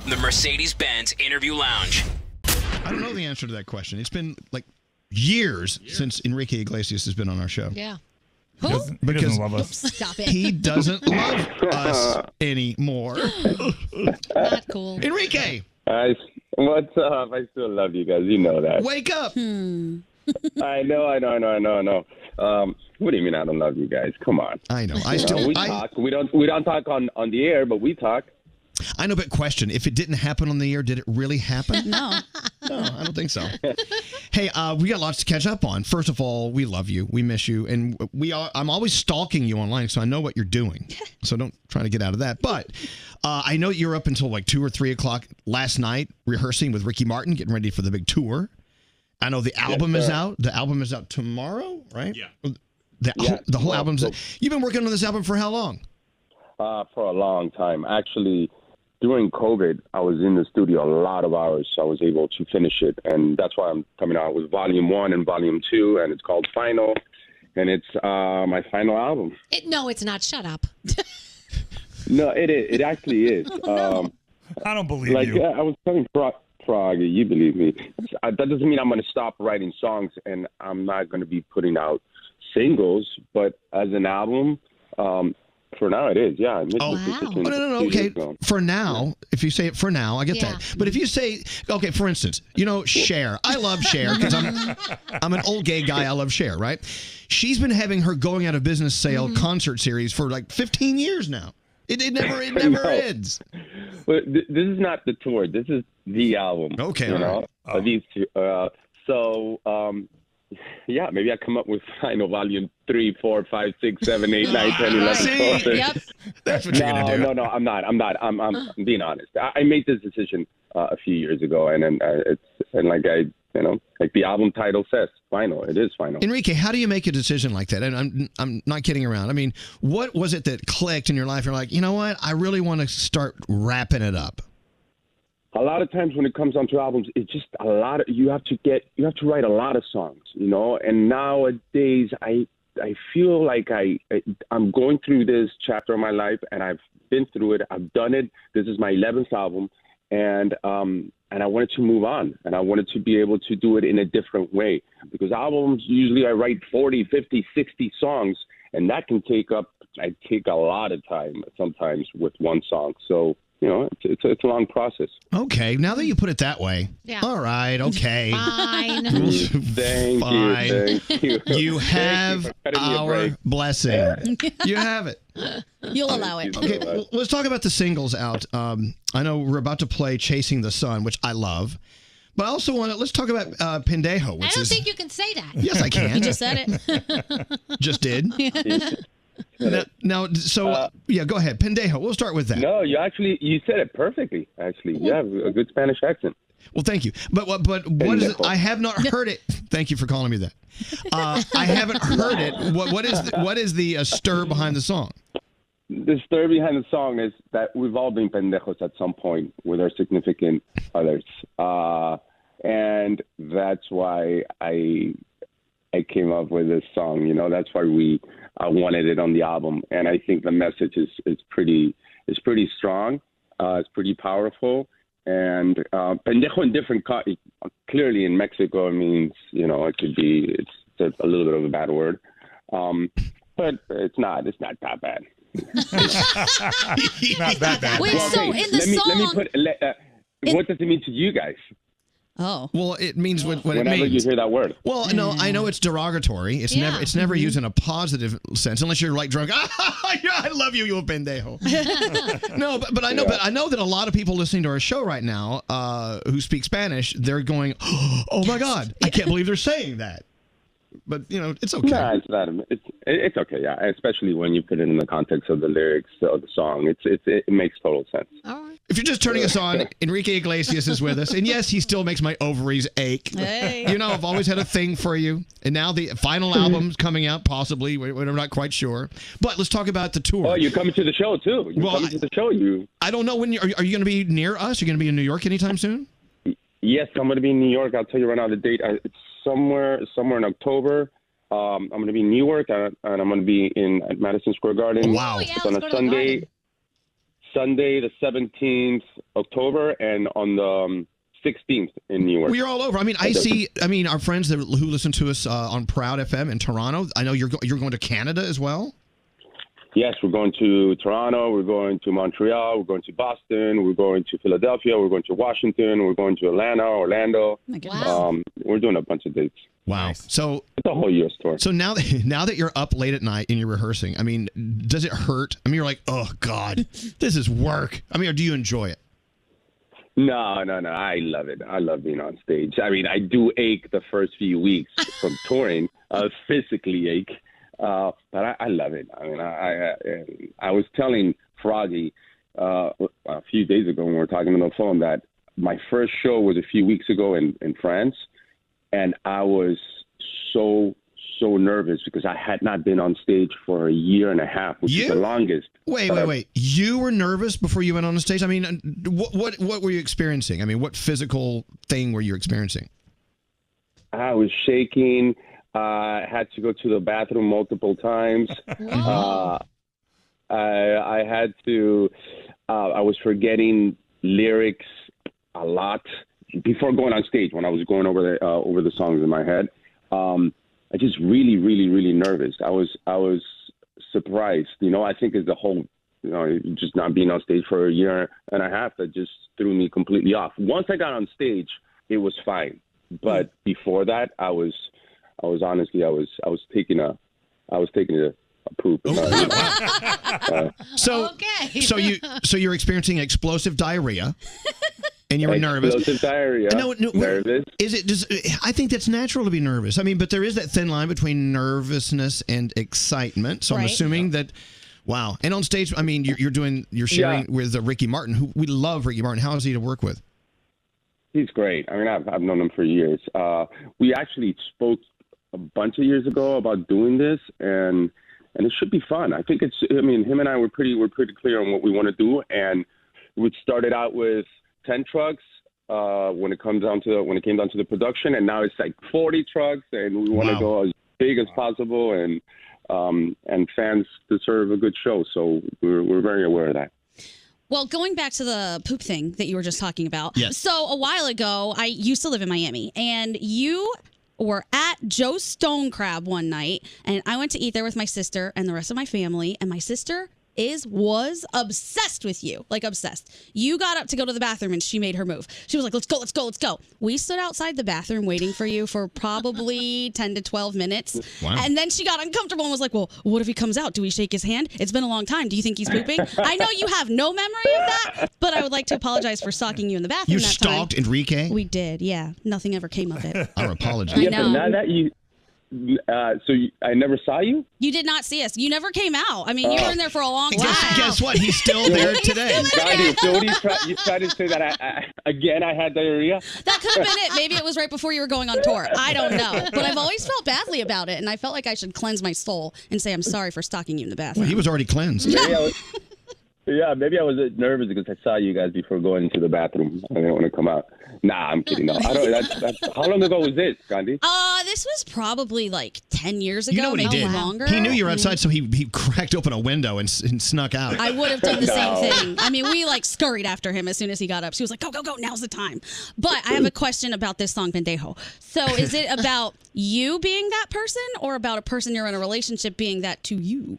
The Mercedes-Benz Interview Lounge. I don't know the answer to that question. It's been like years since Enrique Iglesias has been on our show. Yeah. Who? He doesn't love us. Stop it. He doesn't love us anymore. Not cool. Enrique. What's up? I still love you guys. You know that. Wake up. I know. What do you mean I don't love you guys? Come on. I know. We talk. We don't talk on the air, but we talk. I know, but question: if it didn't happen on the air, did it really happen? No, I don't think so. Hey, we got lots to catch up on. First of all, we love you, we miss you, and I'm always stalking you online, so I know what you're doing. So don't try to get out of that. But I know you're up until like 2 or 3 o'clock last night rehearsing with Ricky Martin, getting ready for the big tour. I know the album is out. The album is out tomorrow, right? Yeah. The whole album's. You've been working on this album for how long? For a long time, actually. During COVID, I was in the studio a lot of hours, so I was able to finish it. And that's why I'm coming out with Volume 1 and Volume 2, and it's called Final. And it's my final album. No, it's not. Shut up. No, it is. It actually is. I don't believe you. I was telling Frog, you believe me. That doesn't mean I'm going to stop writing songs, and I'm not going to be putting out singles. But as an album... for now, it is, yeah. No. Okay, for now, if you say it for now, I get that. But if you say, okay, for instance, Cher. I love Cher because I'm an old gay guy. I love Cher, right? She's been having her going out of business sale concert series for like 15 years now. It never ends. But this is not the tour. This is the album. Okay, These two. Yeah, maybe I come up with Final Volume 3, 4, 5, 6, 7, 8, 9, 10, 11, 12. Yep. That's what you're gonna do. No, I'm not. I'm being honest. I made this decision a few years ago, and like the album title says, final. It is final. Enrique, how do you make a decision like that? And I'm not kidding around. I mean, what was it that clicked in your life? You're like, you know what? I really want to start wrapping it up. A lot of times when it comes onto albums, it's just a lot of you have to write a lot of songs, And nowadays, I feel like I'm going through this chapter of my life, and I've been through it. I've done it. This is my 11th album, and I wanted to move on, and I wanted to be able to do it in a different way. Because albums, usually I write 40, 50, 60 songs, and that can take a lot of time sometimes with one song. So. It's a long process. Okay, now that you put it that way. Yeah. All right, okay. Fine. Thank you. You have our blessing. You have it. You'll allow it. Okay, let's talk about the singles out. I know we're about to play Chasing the Sun, which I love. But I also let's talk about Pendejo. I don't think you can say that. Yes, I can. You just said it. Just did? Now, go ahead. Pendejo. We'll start with that. No, you said it perfectly, actually. You have a good Spanish accent. Well, thank you. But what is it? I have not heard it. Thank you for calling me that. I haven't heard it. What is the stir behind the song? The story behind the song is that we've all been pendejos at some point with our significant others. And that's why I came up with this song. That's why I wanted it on the album. And I think the message is pretty strong. It's pretty powerful. And pendejo in different clearly in Mexico, it means, it could be, it's a little bit of a bad word. But it's not that bad. Not that bad. Wait, so in the song... what does it mean to you guys? Oh. Well, it means what it means. Whenever you hear that word. Well, no, I know it's derogatory. It's never used in a positive sense, unless you're like drunk. I love you, you pendejo. No, but I know that a lot of people listening to our show right now who speak Spanish, they're going, oh my God, I can't believe they're saying that. But it's okay. No, it's not. It's okay. Yeah, especially when you put it in the context of the lyrics of the song. It makes total sense. All right. If you're just turning us on, Enrique Iglesias is with us, and yes, he still makes my ovaries ache. Hey. I've always had a thing for you, and now the final album's coming out. Possibly, we're not quite sure. But let's talk about the tour. Oh, you're coming to the show too. To the show. I don't know when are you going to be near us? Are you going to be in New York anytime soon? Yes, I'm going to be in New York. I'll tell you right now the date. It's somewhere in October. I'm going to be in New York, and I'm going to be at Madison Square Garden. Oh, wow. It's on a Sunday. Sunday, the 17th October, and on the 16th in New York. Well, you're all over. I mean, our friends who listen to us on Proud FM in Toronto. I know you're going to Canada as well. Yes, we're going to Toronto, we're going to Montreal, we're going to Boston, we're going to Philadelphia, we're going to Washington, we're going to Atlanta, Orlando. We're doing a bunch of dates. Wow. So it's a whole U.S. tour. So now that you're up late at night and you're rehearsing, I mean, does it hurt? I mean, you're like, oh, God, this is work. I mean, or do you enjoy it? No. I love it. I love being on stage. I mean, I do ache the first few weeks from touring. Physically ache. But I love it. I mean, I was telling Froggy a few days ago when we were talking on the phone that my first show was a few weeks ago in France, and I was so nervous because I had not been on stage for a year and a half, which is the longest. Wait. You were nervous before you went on the stage? I mean, what were you experiencing? I mean, what physical thing were you experiencing? I was shaking. I had to go to the bathroom multiple times. I had to. I was forgetting lyrics a lot before going on stage. When I was going over the songs in my head, I just really nervous. I was surprised. You know, I think it's the whole, you know, just not being on stage for a year and a half that just threw me completely off. Once I got on stage, it was fine. But before that, I was honestly, I was taking a poop. So you're experiencing explosive diarrhea, and you were nervous. Explosive diarrhea. No, nervous. I think that's natural to be nervous. I mean, but there is that thin line between nervousness and excitement. So I'm assuming that. Wow. And on stage, I mean, you're sharing with Ricky Martin, who we love. Ricky Martin. How is he to work with? He's great. I mean, I've known him for years. We actually spoke a bunch of years ago about doing this, and it should be fun. I think him and I were pretty clear on what we want to do, and we started out with 10 trucks when it came down to the production, and now it's like 40 trucks, and we want to go as big as possible, and fans deserve a good show, so we're very aware of that. Well, going back to the poop thing that you were just talking about. Yes. So a while ago, I used to live in Miami, and you were at Joe's Stone Crab one night, and I went to eat there with my sister and the rest of my family, and my sister was obsessed with you, like obsessed. You got up to go to the bathroom, and she made her move. She was like, let's go. We stood outside the bathroom waiting for you for probably 10 to 12 minutes. Wow. And then she got uncomfortable and was like, well, what if he comes out? Do we shake his hand? It's been a long time. Do you think he's pooping? I know you have no memory of that, but I would like to apologize for stalking you in the bathroom. You stalked Enrique? We did, yeah. Nothing ever came of it. Our apologies. Yeah, but now that you... I never saw you? You did not see us. You never came out. I mean, you were in there for a long time. Guess what? He's still there today. So what you tried to say that I had diarrhea? That could have been it. Maybe it was right before you were going on tour. I don't know. But I've always felt badly about it, and I felt like I should cleanse my soul and say I'm sorry for stalking you in the bathroom. Well, he was already cleansed. Yeah, maybe I was nervous because I saw you guys before going into the bathroom. I didn't want to come out. Nah, I'm kidding. No, I don't. How long ago was this, Gandhi? This was probably like 10 years ago. You know what he did? Longer. He knew you were outside, so he cracked open a window and snuck out. I would have done the same thing. I mean, we like scurried after him as soon as he got up. She was like, go, now's the time. But I have a question about this song, Pendejo. So is it about you being that person or about a person you're in a relationship being that to you?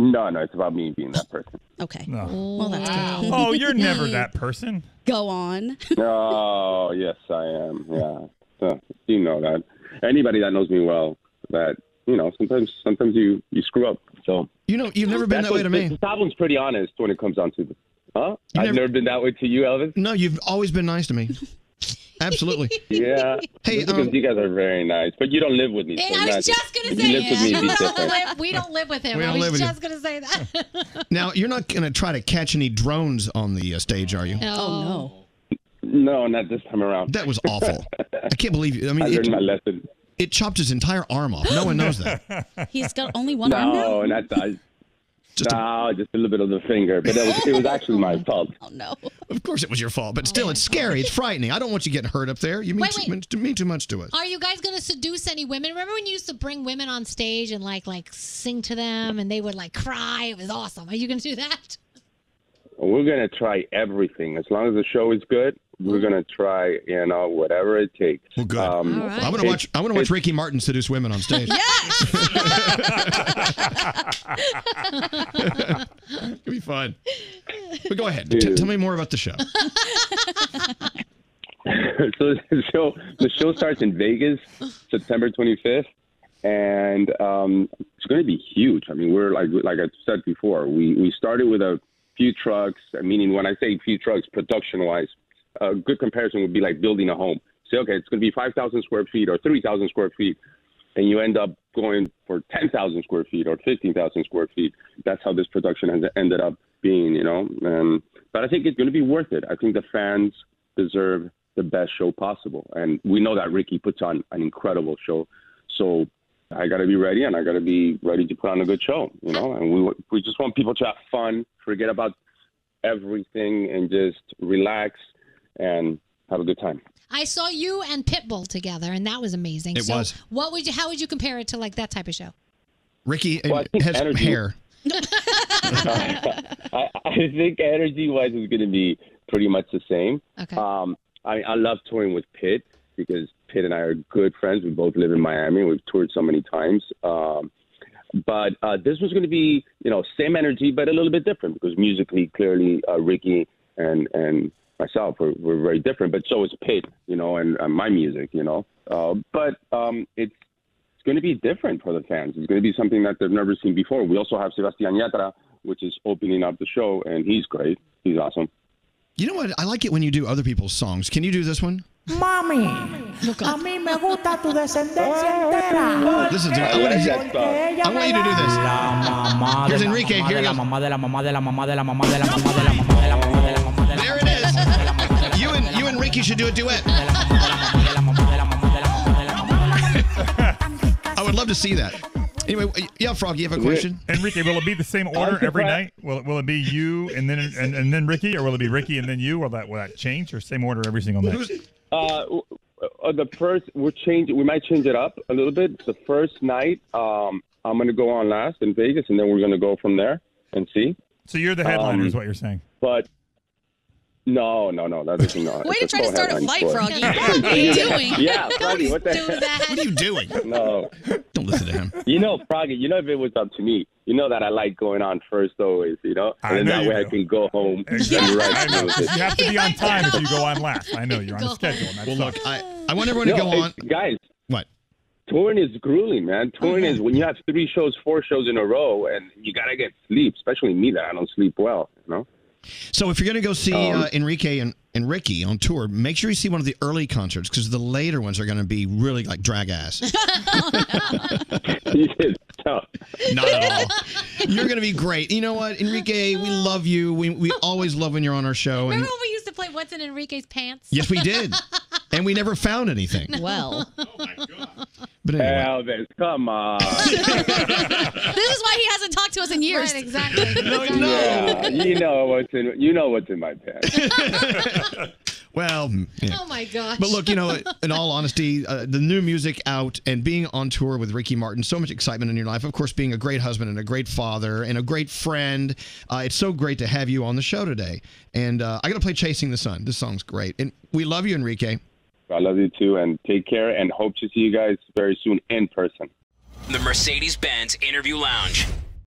No, it's about me being that person. Okay. No. Well, that's good. Oh, you're never that person. Go on. Oh, yes, I am. Yeah. So, you know that. Anybody that knows me well, that, you know, sometimes you screw up. So you've never been that way to me. This album's pretty honest when it comes down to I've never been that way to you, Elvis. No, you've always been nice to me. Absolutely. Yeah. Hey, because you guys are very nice, but you don't live with me. Hey, so I was just going to say we don't live with him. We I don't live was with just going to say that. Now, you're not going to try to catch any drones on the stage, are you? Oh, no. No, not this time around. That was awful. I can't believe you. I mean, I learned my lesson. It chopped his entire arm off. No one knows that. He's got only one arm now? No, not that. Just a little bit of the finger, but it was actually my fault. Oh, no. Of course it was your fault, but still, it's scary. It's frightening. I don't want you getting hurt up there. You mean too much to us. Are you guys going to seduce any women? Remember when you used to bring women on stage and like sing to them and they would like cry? It was awesome. Are you going to do that? we're gonna try everything. As long as the show is good, we're gonna try, whatever it takes. Well, good. right. I want to watch Ricky Martin seduce women on stage. Yes. It'll be fun. But go ahead. Dude. Tell me more about the show. So the show starts in Vegas, September 25th, and it's going to be huge. I mean, we're like I said before, we started with a few trucks. Meaning, when I say few trucks, production-wise, a good comparison would be like building a home. Say, okay, it's going to be 5,000 square feet or 3,000 square feet, and you end up going for 10,000 square feet or 15,000 square feet. That's how this production has ended up being, But I think it's going to be worth it. I think the fans deserve the best show possible. And we know that Ricky puts on an incredible show. So I got to be ready, and I got to be ready to put on a good show, And we just want people to have fun, forget about everything, and just relax and have a good time. I saw you and Pitbull together, and that was amazing. It was. How would you compare it to like that type of show? Ricky Well, I think has energy- hair. I think energy-wise is going to be pretty much the same. Okay. I love touring with Pitt because Pitt and I are good friends. We both live in Miami. We've toured so many times. But this was going to be, same energy, but a little bit different because musically, clearly, Ricky and myself, we're very different. But so is Pitt, and my music, But it's going to be different for the fans. It's going to be something that they've never seen before. We also have Sebastián Yatra, which is opening up the show, and he's great. He's awesome. You know what? I like it when you do other people's songs. Can you do this one? Mami, a mí me gusta tu descendencia entera. Listen to it. I like that song. I want you to do this. La mamá Here's de la Enrique. mamá Here de he la goes. mamá de la mamá de la mamá de la mamá de la mamá de la mamá de la mamá de la mamá de la There it is. You and Ricky should do a duet. I would love to see that. Anyway, yeah, Frog, you have a question? Enrique, will it be the same order every night? Will it be you and then Ricky, or will it be Ricky and then you? Will that change, or same order every single night? The first we might change it up a little bit. The first night, I'm going to go on last in Vegas, and then we're going to go from there and see. So you're the headliner, is what you're saying. But no, that isn't not. Way to try to start a fight, Froggy. What are you doing? Yeah, Froggy, what the Do heck? that. What are you doing? No. Don't listen to him. Froggy, if it was up to me, that I like going on first always, And I then know that you way I do. can go home Exactly. and I rest. know. You have to be on time if you go on last. I know you're on a schedule. And that Well, look, sucks. I want everyone to go on. Guys, What? touring is grueling, man. Touring is when you have 4 shows in a row, and you got to get sleep, especially me that I don't sleep well, So if you're going to go see Enrique and Ricky on tour, make sure you see one of the early concerts because the later ones are going to be really like drag ass. Not at all. You're going to be great. You know what, Enrique, we love you. We always love when you're on our show. And Remember when we used to play What's in Enrique's Pants? yes, we did. And we never found anything. Well, But anyway. Elvis, come on. this is why he hasn't talked to us in years. Right, exactly. Yeah, you know what's in my pants. Well, yeah. Oh my gosh. But look, in all honesty, the new music out and being on tour with Ricky Martin, so much excitement in your life. Of course, being a great husband and a great father and a great friend. It's so great to have you on the show today. And I got to play Chasing the Sun. This song's great. And we love you, Enrique. I love you too, and take care, and hope to see you guys very soon in person. The Mercedes-Benz Interview Lounge.